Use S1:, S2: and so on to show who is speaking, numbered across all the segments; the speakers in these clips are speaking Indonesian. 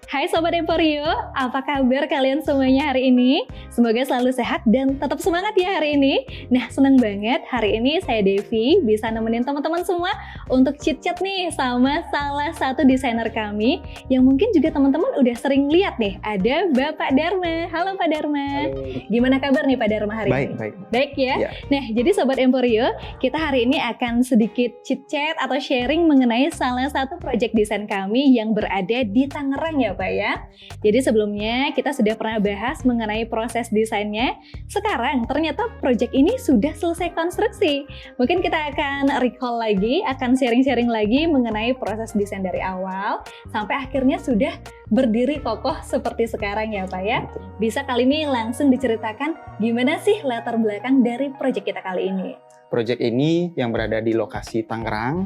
S1: Hai Sobat Emporio, apa kabar kalian semuanya hari ini? Semoga selalu sehat dan tetap semangat ya hari ini. Nah, seneng banget hari ini saya Devi bisa nemenin teman-teman semua untuk chit-chat nih sama salah satu desainer kami yang mungkin juga teman-teman udah sering lihat nih, ada Bapak Dharma. Halo Pak Dharma.
S2: Halo.
S1: Gimana kabar nih Pak Dharma hari ini?
S2: Baik.
S1: Baik ya?
S2: Ya.
S1: Nah, jadi Sobat Emporio, kita hari ini akan sedikit chit-chat atau sharing mengenai salah satu proyek desain kami yang berada di Tangerang ya Pak ya. Jadi sebelumnya kita sudah pernah bahas mengenai proses desainnya. Sekarang ternyata proyek ini sudah selesai konstruksi. Mungkin kita akan recall lagi, akan sharing-sharing lagi mengenai proses desain dari awal sampai akhirnya sudah berdiri kokoh seperti sekarang ya Pak ya. Bisa kali ini langsung diceritakan gimana sih latar belakang dari proyek kita kali ini?
S2: Proyek ini yang berada di lokasi Tangerang,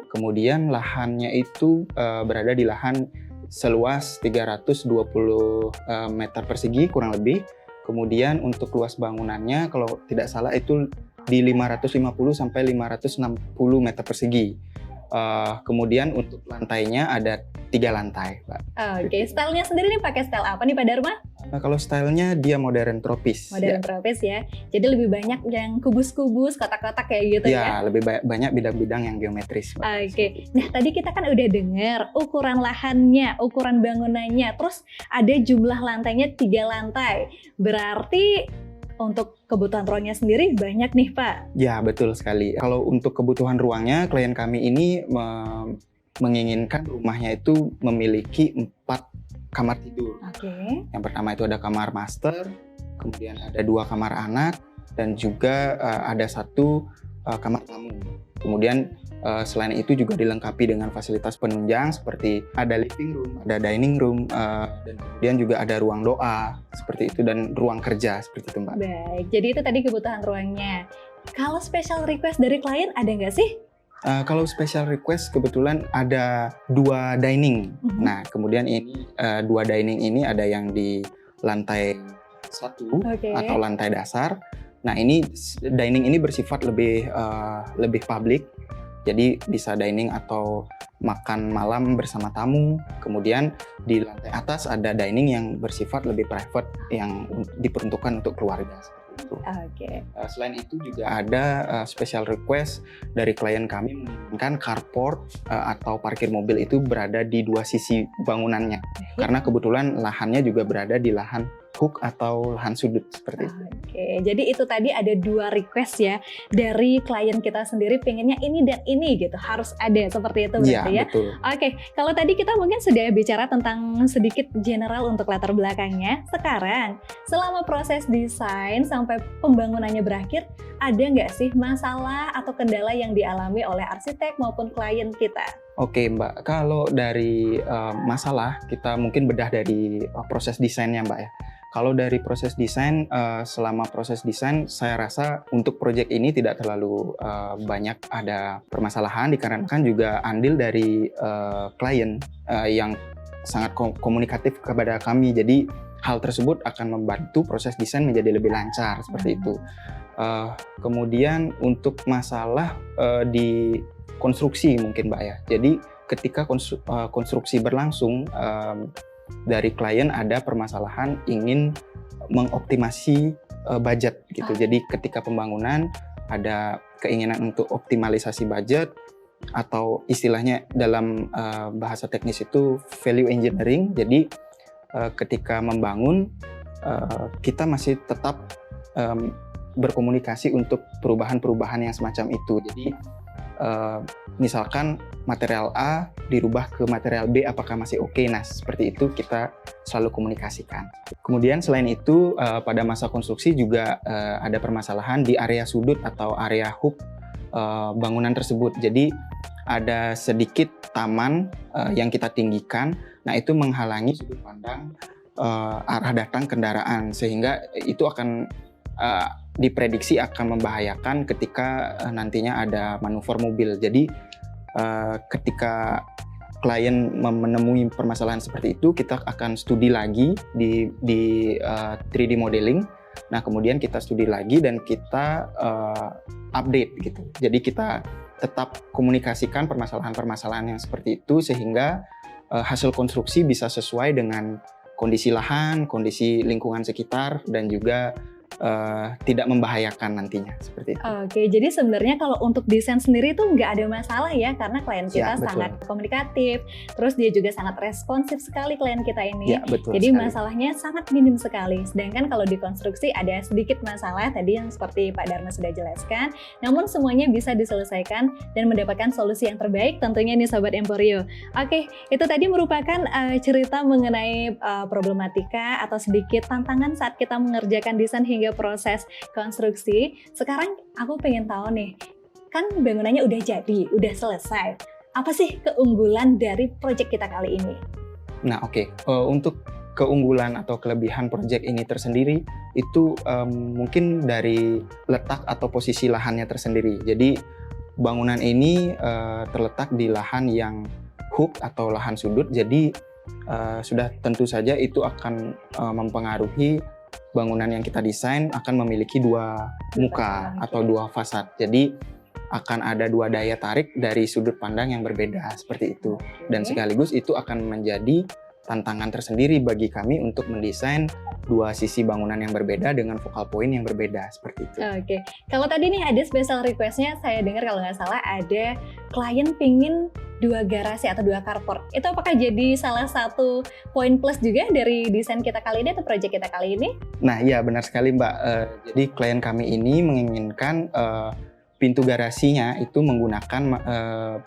S2: kemudian lahannya itu berada di lahan seluas 320 meter persegi kurang lebih. Kemudian untuk luas bangunannya kalau tidak salah itu di 550 sampai 560 meter persegi. Kemudian untuk lantainya ada 3 lantai, Pak.
S1: Oke, stylenya sendiri nih pakai style apa nih Pak Dharma?
S2: Nah, kalau stylenya dia modern tropis.
S1: Modern tropis ya. Jadi lebih banyak yang kubus-kubus, kotak-kotak kayak gitu ya?
S2: Ya, lebih banyak bidang-bidang yang geometris, Pak.
S1: Oke, nah tadi kita kan udah dengar ukuran lahannya, ukuran bangunannya, terus ada jumlah lantainya 3 lantai. Berarti untuk kebutuhan ruangnya sendiri banyak nih Pak?
S2: Ya, betul sekali. Kalau untuk kebutuhan ruangnya, klien kami ini menginginkan rumahnya itu memiliki 4 kamar tidur.
S1: Oke.
S2: Yang pertama itu ada kamar master, kemudian ada 2 kamar anak, dan juga ada 1 kamar tamu. Kemudian selain itu juga dilengkapi dengan fasilitas penunjang seperti ada living room, ada dining room, dan kemudian juga ada ruang doa seperti itu dan ruang kerja seperti itu, Mbak.
S1: Baik, jadi itu tadi kebutuhan ruangnya. Kalau special request dari klien ada nggak sih?
S2: Kalau special request kebetulan ada 2 dining. Nah, kemudian ini 2 dining ini ada yang di lantai 1 atau lantai dasar. Nah, ini dining ini bersifat lebih publik. Jadi bisa dining atau makan malam bersama tamu. Kemudian di lantai atas ada dining yang bersifat lebih private yang diperuntukkan untuk keluarga.
S1: Oke.
S2: Selain itu juga ada special request dari klien kami menginginkan carport atau parkir mobil itu berada di 2 sisi bangunannya. Karena kebetulan lahannya juga berada di lahan hook atau lahan sudut seperti itu.
S1: Oke, jadi itu tadi ada 2 request ya dari klien kita sendiri, pengennya ini dan ini gitu, harus ada seperti itu berarti ya?
S2: Betul.
S1: Oke, kalau tadi kita mungkin sudah bicara tentang sedikit general untuk latar belakangnya. Sekarang, selama proses desain sampai pembangunannya berakhir, ada nggak sih masalah atau kendala yang dialami oleh arsitek maupun klien kita?
S2: Oke Mbak, kalau dari masalah kita mungkin bedah dari proses desainnya Mbak ya. Kalau dari proses desain, selama proses desain saya rasa untuk proyek ini tidak terlalu banyak ada permasalahan dikarenakan juga andil dari klien yang sangat komunikatif kepada kami. Jadi hal tersebut akan membantu proses desain menjadi lebih lancar seperti itu. Kemudian untuk masalah di konstruksi mungkin Mbak ya. Jadi ketika konstruksi berlangsung, dari klien ada permasalahan ingin mengoptimasi budget gitu. Jadi ketika pembangunan ada keinginan untuk optimalisasi budget atau istilahnya dalam bahasa teknis itu value engineering. Jadi ketika membangun kita masih tetap berkomunikasi untuk perubahan-perubahan yang semacam itu. Jadi misalkan material A dirubah ke material B apakah masih oke? Nah, seperti itu kita selalu komunikasikan. Kemudian selain itu pada masa konstruksi juga ada permasalahan di area sudut atau area hook bangunan tersebut. Jadi ada sedikit taman yang kita tinggikan. Nah, itu menghalangi sudut pandang arah datang kendaraan sehingga itu akan diprediksi akan membahayakan ketika nantinya ada manuver mobil. Jadi ketika klien menemui permasalahan seperti itu, kita akan studi lagi di 3D modeling. Nah, kemudian kita studi lagi dan kita update gitu. Jadi kita tetap komunikasikan permasalahan-permasalahan yang seperti itu sehingga hasil konstruksi bisa sesuai dengan kondisi lahan, kondisi lingkungan sekitar, dan juga tidak membahayakan nantinya seperti itu.
S1: Oke, jadi sebenarnya kalau untuk desain sendiri tuh nggak ada masalah ya, karena klien kita
S2: Ya, betul.
S1: sangat komunikatif, terus dia juga sangat responsif sekali klien kita ini.
S2: Ya, betul
S1: Jadi
S2: sekali.
S1: masalahnya sangat minim sekali. Sedangkan kalau di konstruksi ada sedikit masalah tadi yang seperti Pak Dharma sudah jelaskan, namun semuanya bisa diselesaikan dan mendapatkan solusi yang terbaik tentunya nih Sobat Emporio. Oke, itu tadi merupakan cerita mengenai problematika atau sedikit tantangan saat kita mengerjakan desain hingga proses konstruksi. Sekarang aku pengen tahu nih, kan bangunannya udah jadi, udah selesai. Apa sih keunggulan dari proyek kita kali ini?
S2: Nah, oke. Untuk keunggulan atau kelebihan proyek ini tersendiri itu mungkin dari letak atau posisi lahannya tersendiri. Jadi bangunan ini terletak di lahan yang hook atau lahan sudut. Jadi sudah tentu saja itu akan mempengaruhi bangunan yang kita desain akan memiliki dua muka atau dua fasad. Jadi akan ada dua daya tarik dari sudut pandang yang berbeda seperti itu. Dan sekaligus itu akan menjadi tantangan tersendiri bagi kami untuk mendesain dua sisi bangunan yang berbeda dengan focal point yang berbeda seperti itu.
S1: Oke, kalau tadi nih ada special request-nya, saya dengar kalau nggak salah ada klien pingin dua garasi atau dua carport. Itu apakah jadi salah satu poin plus juga dari desain kita kali ini atau proyek kita kali ini?
S2: Nah, iya benar sekali Mbak. Jadi klien kami ini menginginkan pintu garasinya itu menggunakan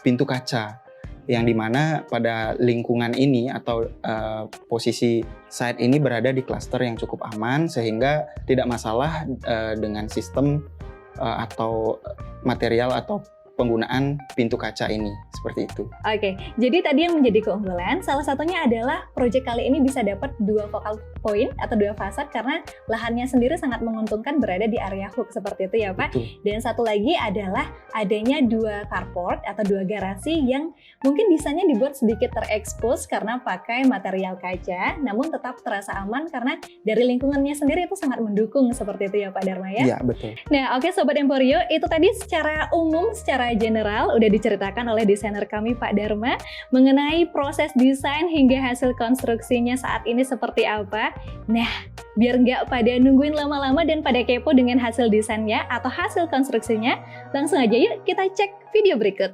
S2: pintu kaca, yang dimana pada lingkungan ini atau posisi site ini berada di klaster yang cukup aman sehingga tidak masalah dengan sistem atau material atau penggunaan pintu kaca ini seperti itu.
S1: Oke, jadi tadi yang menjadi keunggulan salah satunya adalah proyek kali ini bisa dapat dua focal point atau dua fasad karena lahannya sendiri sangat menguntungkan berada di area hook seperti itu ya Pak.
S2: Betul.
S1: Dan satu lagi adalah adanya dua carport atau dua garasi yang mungkin desainnya dibuat sedikit terekspos karena pakai material kaca, namun tetap terasa aman karena dari lingkungannya sendiri itu sangat mendukung seperti itu ya Pak Dharma ya.
S2: Iya, betul.
S1: Nah, oke Sobat Emporio, itu tadi secara umum, secara general udah diceritakan oleh desainer kami Pak Dharma mengenai proses desain hingga hasil konstruksinya saat ini seperti apa. Nah, biar nggak pada nungguin lama-lama dan pada kepo dengan hasil desainnya atau hasil konstruksinya, langsung aja yuk kita cek video berikut.